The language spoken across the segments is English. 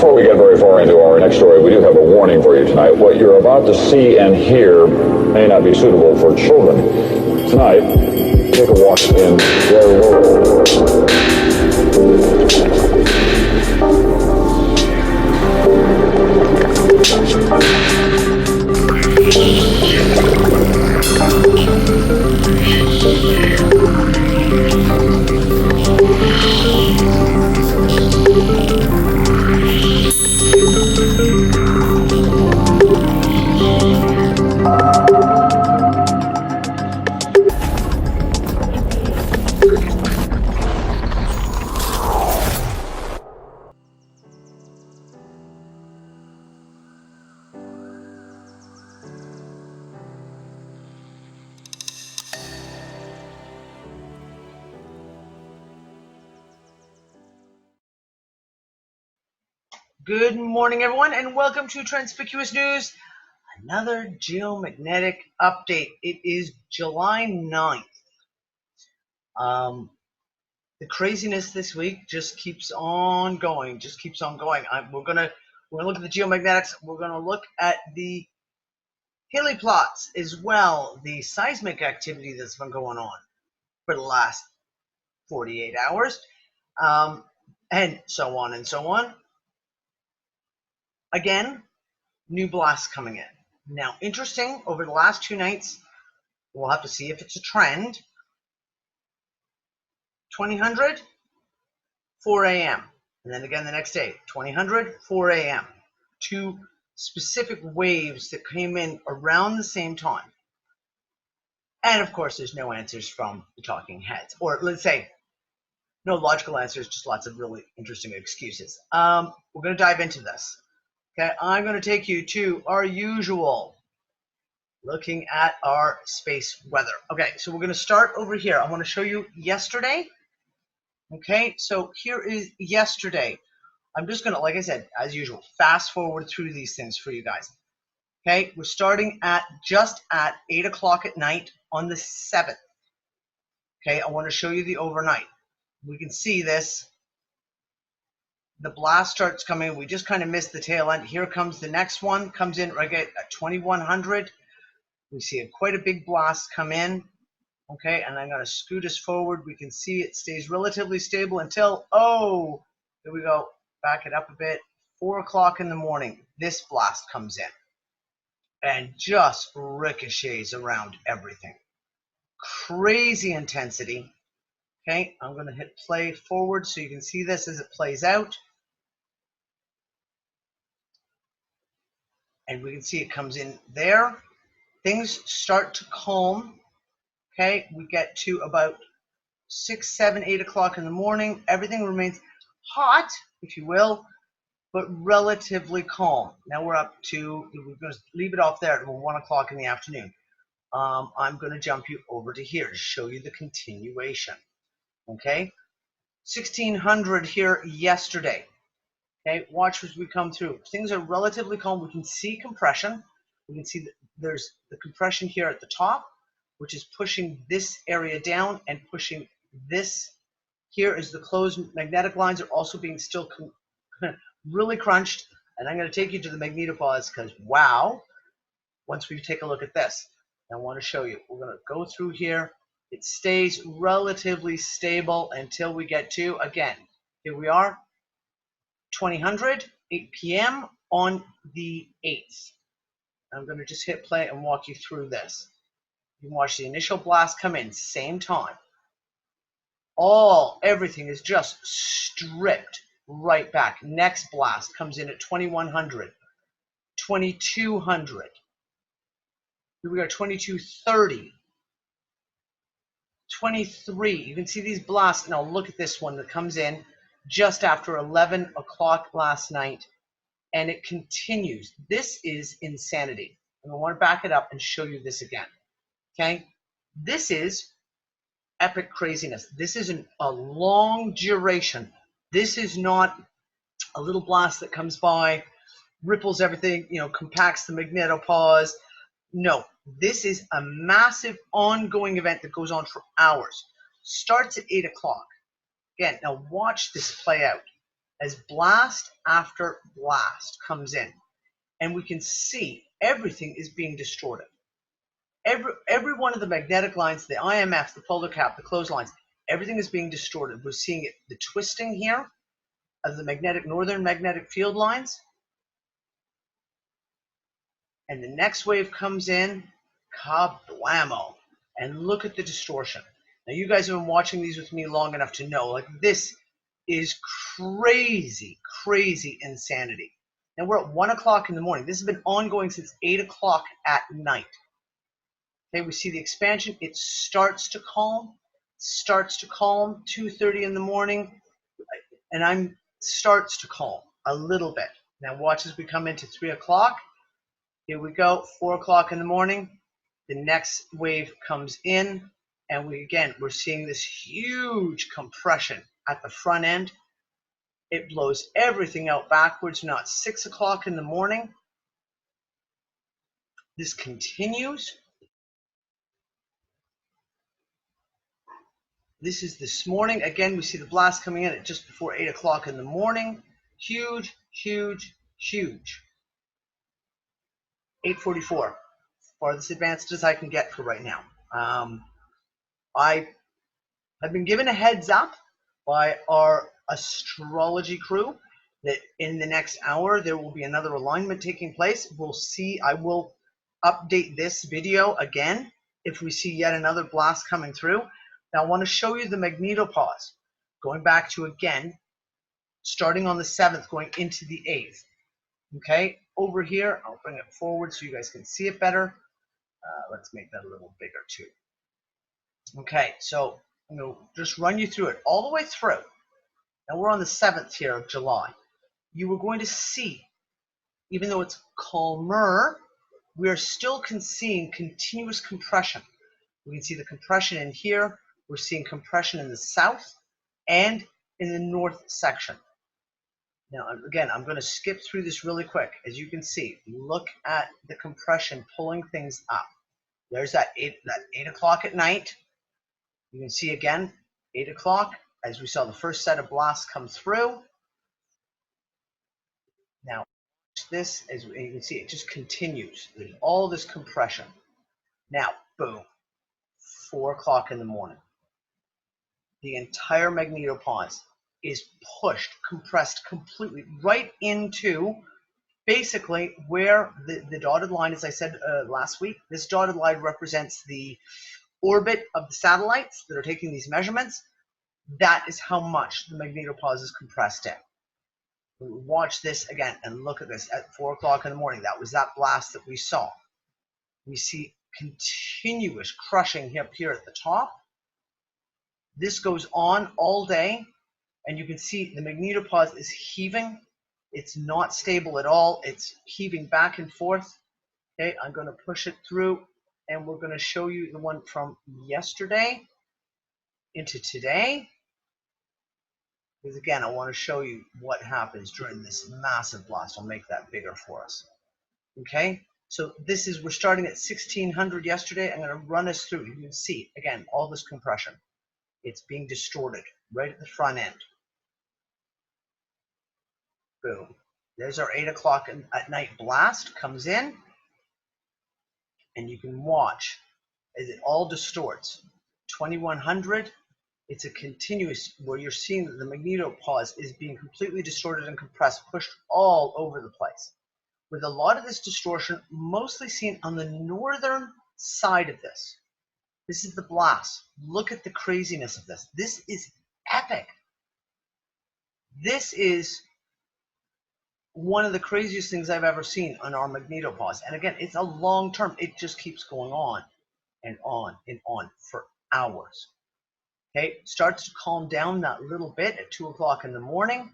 Before we get very far into our next story, we do have a warning for you tonight. What you're about to see and hear may not be suitable for children. Tonight, take a walk in their world. Good morning, everyone, and welcome to Transpicuous News, another geomagnetic update. It is July 9th. The craziness this week just keeps on going, We're gonna look at the geomagnetics. We're gonna look at the Haley plots as well, the seismic activity that's been going on for the last 48 hours, and so on and so on. Again, new blasts coming in. Now, interesting, over the last 2 nights, we'll have to see if it's a trend. 2000, 4 a.m. And then again the next day, 2000, 4 a.m. 2 specific waves that came in around the same time. And of course, there's no answers from the talking heads. Or let's say, no logical answers, just lots of really interesting excuses. We're going to dive into this. Okay, I'm going to take you to our usual looking at our space weather. Okay, so we're going to start over here. I want to show you yesterday. Okay, so here is yesterday. I'm just going to, like I said, as usual, fast forward through these things for you guys. Okay, we're starting at just at 8 o'clock at night on the 7th. Okay, I want to show you the overnight. We can see this. The blast starts coming. We just kind of missed the tail end. Here comes the next one. Comes in right at 2100. We see quite a big blast come in. Okay, and I'm going to scoot us forward. We can see it stays relatively stable until, oh, here we go. Back it up a bit. 4 o'clock in the morning, this blast comes in and just ricochets around everything. Crazy intensity. Okay, I'm going to hit play forward so you can see this as it plays out. And we can see it comes in there. Things start to calm. Okay, we get to about 6, 7, 8 o'clock in the morning. Everything remains hot, if you will, but relatively calm. Now we're up to, we're going to leave it off there at 1 o'clock in the afternoon. I'm going to jump you over to here to show you the continuation. Okay, 1600 here yesterday. Okay, watch as we come through. Things are relatively calm. We can see compression. We can see that there's the compression here at the top, which is pushing this area down and pushing this here as the closed magnetic lines are also being still really crunched. And I'm going to take you to the magnetopause because, wow, once we take a look at this, I want to show you. We're going to go through here. It stays relatively stable until we get to, again, here we are, 2000, 8 p.m. on the 8th. I'm going to just hit play and walk you through this. You can watch the initial blast come in, same time. Everything is just stripped right back. Next blast comes in at 2100, 2200. Here we go, 2230, 23. You can see these blasts. Now look at this one that comes in just after 11 o'clock last night, and it continues. This is insanity. And I want to back it up and show you this again. Okay, this is epic craziness. This isn't a long duration. This is not a little blast that comes by, ripples everything, compacts the magnetopause. No, this is a massive ongoing event that goes on for hours. Starts at 8 o'clock. Again, now watch this play out. as blast after blast comes in, and we can see everything is being distorted. Every one of the magnetic lines, the IMF, the polar cap, the clotheslines, everything is being distorted. We're seeing it, the twisting here of the northern magnetic field lines. And the next wave comes in, kablamo. And look at the distortion. Now, you guys have been watching these with me long enough to know, like, this is crazy, crazy insanity. Now, we're at 1 o'clock in the morning. This has been ongoing since 8 o'clock at night. Okay, we see the expansion. It starts to calm, 2:30 in the morning, and starts to calm a little bit. Now, watch as we come into 3 o'clock. Here we go, 4 o'clock in the morning. The next wave comes in, and we're seeing this huge compression at the front end. It blows everything out backwards. Now it's 6 o'clock in the morning. This continues. This is this morning. Again, we see the blast coming in at just before 8 o'clock in the morning. Huge, huge, huge. 8:44. Farthest advanced as I can get for right now. I have been given a heads up by our astrology crew that in the next hour there will be another alignment taking place. We'll see. I will update this video again if we see yet another blast coming through. Now I want to show you the magnetopause, going back to again, starting on the 7th, going into the 8th. Okay, over here, I'll bring it forward so you guys can see it better. Let's make that a little bigger too. Okay, so I'm going to just run you through it all the way through. Now we're on the 7th here of July. You are going to see, even though it's calmer, we are still seeing continuous compression. We can see the compression in here. We're seeing compression in the south and in the north section. Now, again, I'm going to skip through this really quick. As you can see, look at the compression pulling things up. There's that 8 o'clock at night. You can see again, 8 o'clock, as we saw the first set of blasts come through. Now, this, as you can see, it just continues. There's all this compression. Now, boom, 4 o'clock in the morning. The entire magnetopause is pushed, compressed completely right into basically where the dotted line, as I said last week, this dotted line represents the orbit of the satellites that are taking these measurements. That is how much the magnetopause is compressed in. Watch this again and look at this at 4 o'clock in the morning. That was that blast that we saw. We see continuous crushing up here at the top. This goes on all day, and you can see the magnetopause is heaving. It's not stable at all. It's heaving back and forth. Okay, I'm going to push it through, and we're going to show you the one from yesterday into today. Because again, I want to show you what happens during this massive blast. I'll make that bigger for us. Okay, so we're starting at 1600 yesterday. I'm going to run us through. You can see, again, all this compression. It's being distorted right at the front end. Boom. There's our 8 o'clock at night blast comes in. And you can watch as it all distorts. 2100, it's a continuous where you're seeing that the magnetopause is being completely distorted and compressed, pushed all over the place. With a lot of this distortion mostly seen on the northern side of this. This is the blast. Look at the craziness of this. This is epic. This is one of the craziest things I've ever seen on our magnetopause. And again, it's a long term. It just keeps going on and on and on for hours. Okay, starts to calm down that little bit at 2 o'clock in the morning.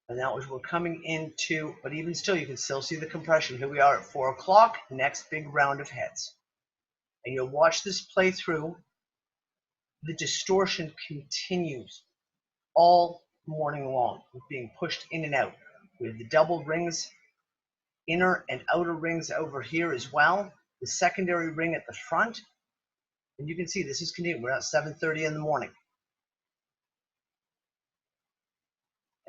And that was we're coming into, but even still, you can still see the compression. Here we are at 4 o'clock, next big round of hits. And you'll watch this play through. The distortion continues all morning long, being pushed in and out. We have the double rings, inner and outer rings over here as well. The secondary ring at the front. And you can see this is continuing. We're at 7:30 in the morning.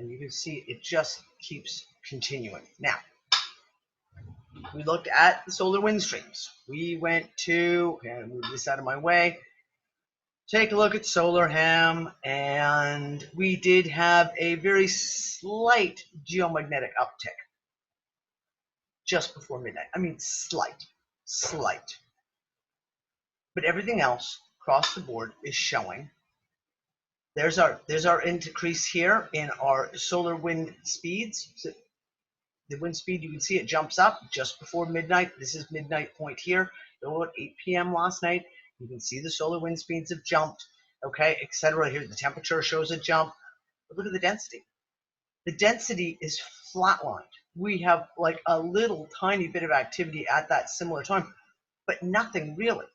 And you can see it just keeps continuing. Now, we looked at the solar wind streams. We went to, okay, I'll move this out of my way, take a look at solar ham, and we did have a very slight geomagnetic uptick just before midnight. I mean, slight. But everything else across the board is showing. There's our increase here in our solar wind speeds. So the wind speed, you can see it jumps up just before midnight. This is midnight point here. About 8 p.m. last night, you can see the solar wind speeds have jumped, okay, etc. Here, the temperature shows a jump. But look at the density. The density is flatlined. We have like a little tiny bit of activity at that similar time, but nothing really,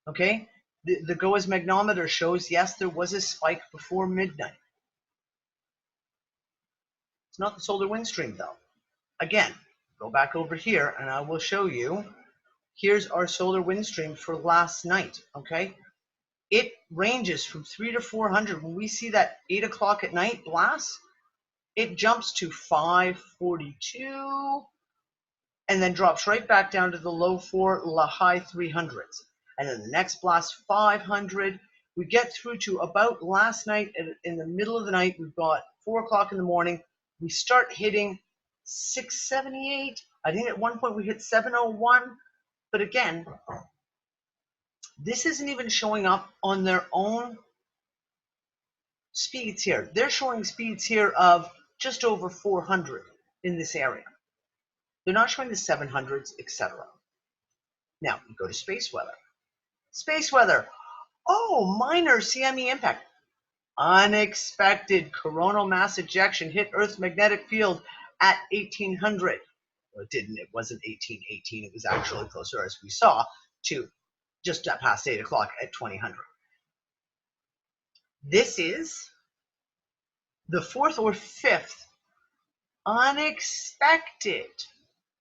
okay? The GOES magnometer shows, yes, there was a spike before midnight. It's not the solar wind stream, though. Again, go back over here, and I will show you. Here's our solar wind stream for last night, okay? It ranges from 3 to 400. When we see that 8 o'clock at night blast, it jumps to 542, and then drops right back down to the low high 300s. And then the next blast, 500. We get through to about last night in the middle of the night. We've got 4 o'clock in the morning. We start hitting 678. I think at one point we hit 701. But again, this isn't even showing up on their own speeds here. They're showing speeds here of just over 400 in this area. They're not showing the 700s, etc. Now, we go to space weather. Space weather. Oh, minor CME impact. Unexpected coronal mass ejection hit Earth's magnetic field at 1800. Well, it didn't. It wasn't 1818. It was actually closer, as we saw, to just past 8 o'clock at 2000. This is the 4th or 5th unexpected.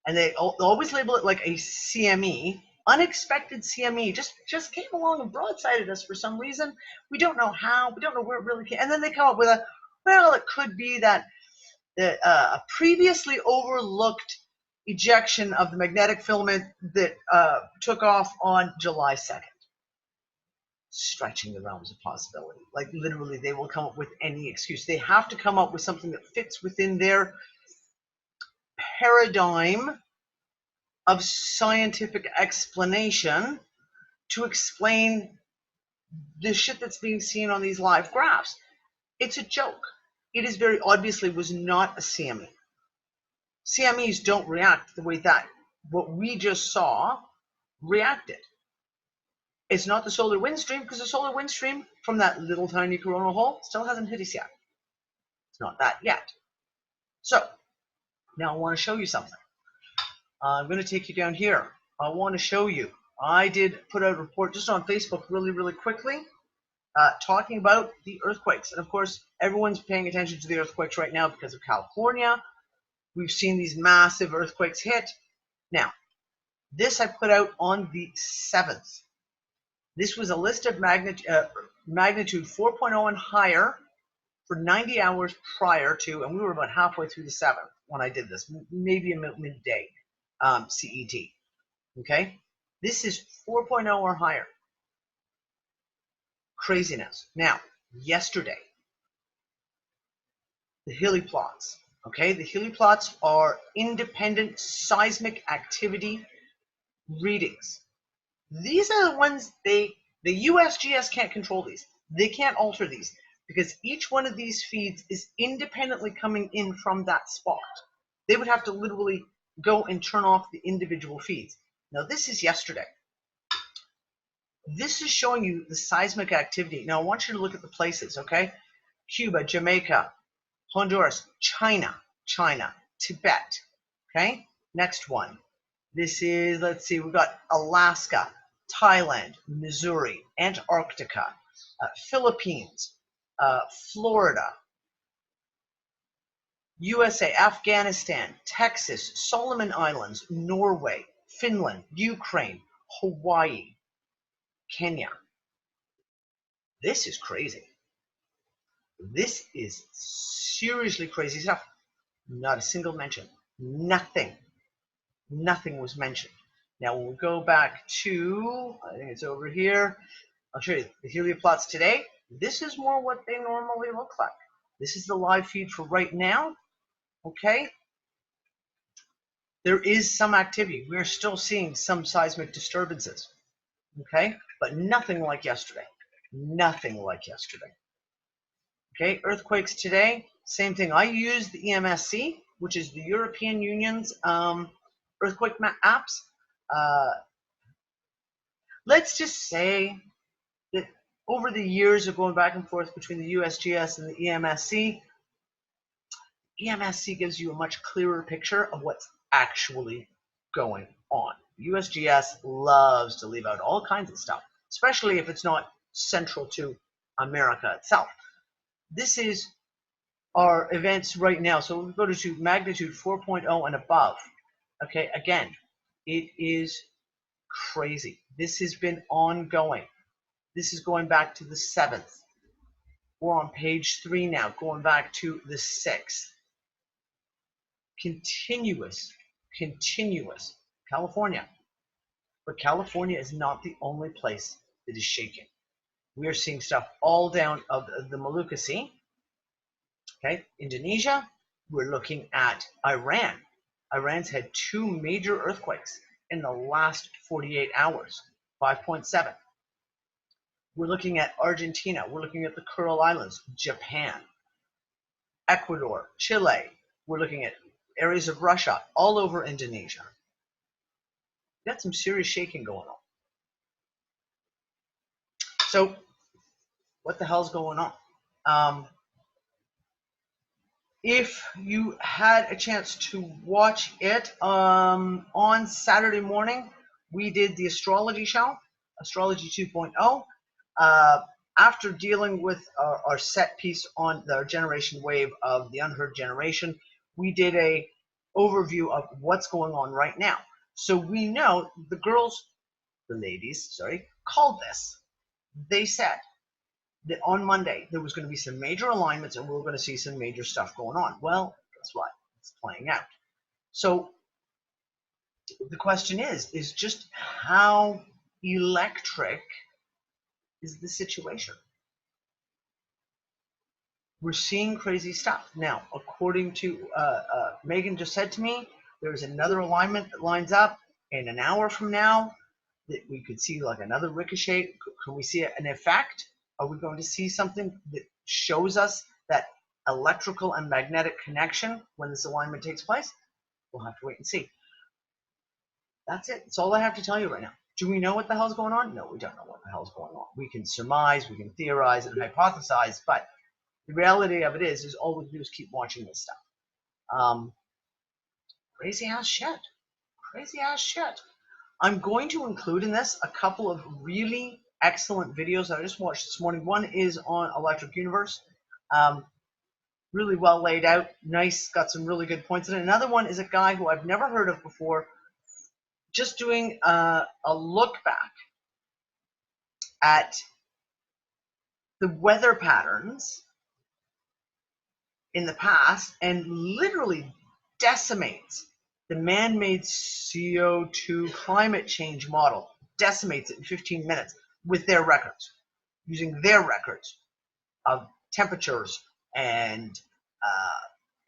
And they always label it like a CME. Unexpected CME just came along and broadsided us for some reason. We don't know how. We don't know where it really came. And then they come up with a, well, it could be that a previously overlooked ejection of the magnetic filament that took off on July 2nd. Stretching the realms of possibility. Like literally, they will come up with any excuse. They have to come up with something that fits within their paradigm of scientific explanation to explain the shit that's being seen on these live graphs. It's a joke. It is very obviously was not a CME. CMEs don't react the way that what we just saw reacted. It's not the solar wind stream, because the solar wind stream from that little tiny coronal hole still hasn't hit us yet. It's not that yet. So now I want to show you something. I'm going to take you down here. I want to show you. I did put out a report just on Facebook really quickly talking about the earthquakes. And of course, everyone's paying attention to the earthquakes right now because of California. We've seen these massive earthquakes hit. Now, this I put out on the 7th. This was a list of magnitude 4.0 and higher for 90 hours prior to, and we were about halfway through the 7th when I did this, maybe a midday CET. Okay? This is 4.0 or higher. Craziness. Now, yesterday, the Hilly plots. Okay? The Hilly plots are independent seismic activity readings. These are the ones the USGS can't control these. They can't alter these because each one of these feeds is independently coming in from that spot. They would have to literally go and turn off the individual feeds. Now, this is yesterday. This is showing you the seismic activity. Now, I want you to look at the places, okay? Cuba, Jamaica, Honduras, China, Tibet, okay? Next one. This is, let's see, we've got Alaska, Thailand, Missouri, Antarctica, Philippines, Florida, USA, Afghanistan, Texas, Solomon Islands, Norway, Finland, Ukraine, Hawaii, Kenya. This is crazy. This is seriously crazy stuff. Not a single mention. Nothing was mentioned. Now, when we go back to, I think it's over here, I'll show you the helioplots today. This is more what they normally look like. This is the live feed for right now. Okay. There is some activity. We're still seeing some seismic disturbances. Okay. But nothing like yesterday. Nothing like yesterday. Okay. Earthquakes today, same thing. I use the EMSC, which is the European Union's earthquake apps. Let's just say that over the years of going back and forth between the USGS and the EMSC, EMSC gives you a much clearer picture of what's actually going on. USGS loves to leave out all kinds of stuff, especially if it's not central to America itself. This is our events right now. So we go to magnitude 4.0 and above. Okay, again, it is crazy. This has been ongoing. This is going back to the 7th. We're on page 3 now, going back to the 6th. Continuous. California. But California is not the only place that is shaking. We are seeing stuff all down of the Molucca Sea. Okay, Indonesia. We're looking at Iran. Iran's had 2 major earthquakes in the last 48 hours, 5.7. We're looking at Argentina. We're looking at the Kuril Islands, Japan, Ecuador, Chile. We're looking at areas of Russia, all over Indonesia. Got some serious shaking going on. So, what the hell's going on? If you had a chance to watch it on Saturday morning, we did the astrology show, Astrology 2.0. After dealing with our set piece on the generation wave of the unheard generation, we did a overview of what's going on right now. So we know the ladies, called this. They said that on Monday there was going to be some major alignments and we were going to see some major stuff going on. Well, guess what? It's playing out. So the question is just how electric is the situation? We're seeing crazy stuff. Now, according to Megan just said to me, there's another alignment that lines up in an hour from now that we could see like another ricochet. Can we see an effect? Are we going to see something that shows us that electrical and magnetic connection when this alignment takes place? We'll have to wait and see. That's it. That's all I have to tell you right now. Do we know what the hell's going on? No, we don't know what the hell's going on. We can surmise, we can theorize and hypothesize, but the reality of it is all we do is keep watching this stuff. Crazy ass shit. Crazy ass shit. I'm going to include in this a couple of really excellent videos that I just watched this morning. One is on Electric Universe. Really well laid out. Nice. Got some really good points in it. Another one is a guy who I've never heard of before, just doing a look back at the weather patterns in the past and literally decimates the man-made CO2 climate change model, decimates it in 15 minutes with their records, using their records of temperatures and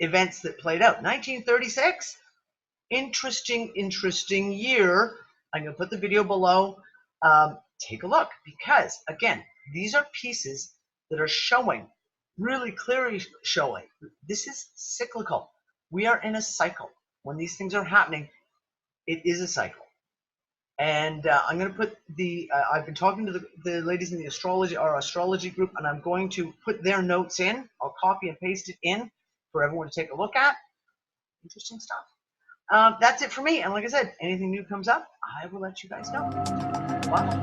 events that played out. 1936, interesting year. I'm going to put the video below. Take a look, because again, these are pieces that are showing, really clearly showing, this is cyclical. We are in a cycle. When these things are happening, it is a cycle. And I'm going to put I've been talking to the ladies in our astrology group, and I'm going to put their notes in. I'll copy and paste it in for everyone to take a look at. Interesting stuff. That's it for me. And like I said, anything new comes up, I will let you guys know. Bye.